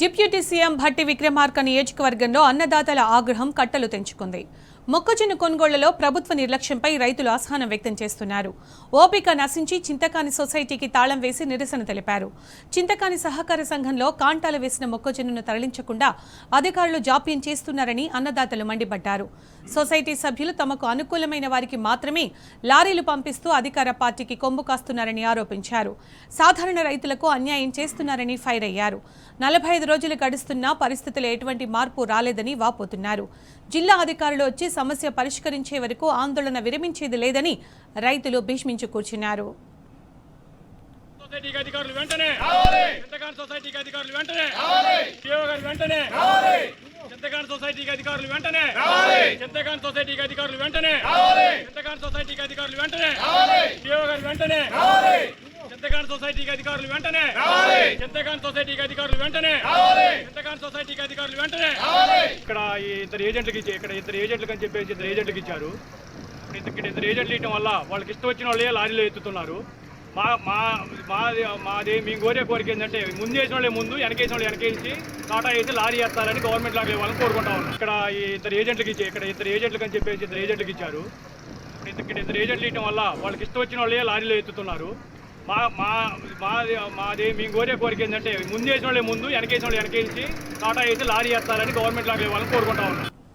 Deputy CM Bhatti Vikramarka నియోజకవర్గంలో అన్నదాతల ఆగ్రహం కట్టలు తెంచుకుంది. మొక్కజొన్న కొనుగోళ్లలో ప్రభుత్వ నిర్లక్ష్యంపై రైతులు అసహనం వ్యక్తం చేస్తున్నారు. ఓపిక నశించి చింతకాని సొసైటీకి తాళం వేసి నిరసన తెలిపారు. చింతకాని సహకార సంఘంలో కాంటాలు వేసిన మొక్కజొన్నను తరలించకుండా అధికారులు జాప్యం చేస్తున్నారని అన్నదాతలు మండిపడ్డారు. సొసైటీ సభ్యులు తమకు అనుకూలమైన వారికి మాత్రమే లారీలు పంపిస్తూ అధికార పార్టీకి కొమ్ము కాస్తున్నారని ఆరోపించారు. సాధారణ రైతులకు అన్యాయం చేస్తున్నారని ఫైర్ అయ్యారు. 45 రోజులు గడుస్తున్నా పరిస్థితుల్లో ఎటువంటి మార్పు రాలేదని వాపోతున్నారు. జిల్లా అధికారులు వచ్చి సమస్య పరిష్కరించే వరకు ఆందోళన విరమించేది లేదని రైతులు భీష్మించి కూర్చున్నారు. ఇక్కడ ఇద్దరు ఏజెంట్లకు అని చెప్పేసి ఇద్దరు ఏజెంట్లకు ఇచ్చారు. ఇక్కడ ఇద్దరు ఏజెంట్లు ఇవ్వడం వల్ల వాళ్ళకి ఇష్టం వచ్చిన వాళ్ళే లారీలో ఎత్తుతున్నారు. మాది మేము కోరే కోరిక ఏంటంటే ముందు వేసిన వాళ్ళే ముందు, వెనకేసిన వాళ్ళు వెనకేసి కాటా వేసి లారీ వేస్తారని గవర్నమెంట్ లాగా వాళ్ళని కోరుకుంటా ఉన్నాం. ఇక్కడ ఇద్దరు ఏజెంట్లకు అని చెప్పేసి ఇద్దరు ఏజెంట్లకు ఇచ్చారు. ఇక్కడ ఇద్దరు ఏజెంట్లు ఇవ్వడం వల్ల వాళ్ళకి ఇష్టం వచ్చిన వాళ్ళే లారీలో ఎత్తుతున్నారు. మాది మేము కోరే కోరిక ఏంటంటే ముందు వేసిన వాళ్ళే ముందు, వెనకేసిన వాళ్ళు వెనకేసి కాటా వేసి లారీ వేస్తారని గవర్నమెంట్ లాగా వాళ్ళని కోరుకుంటా ఉన్నాం.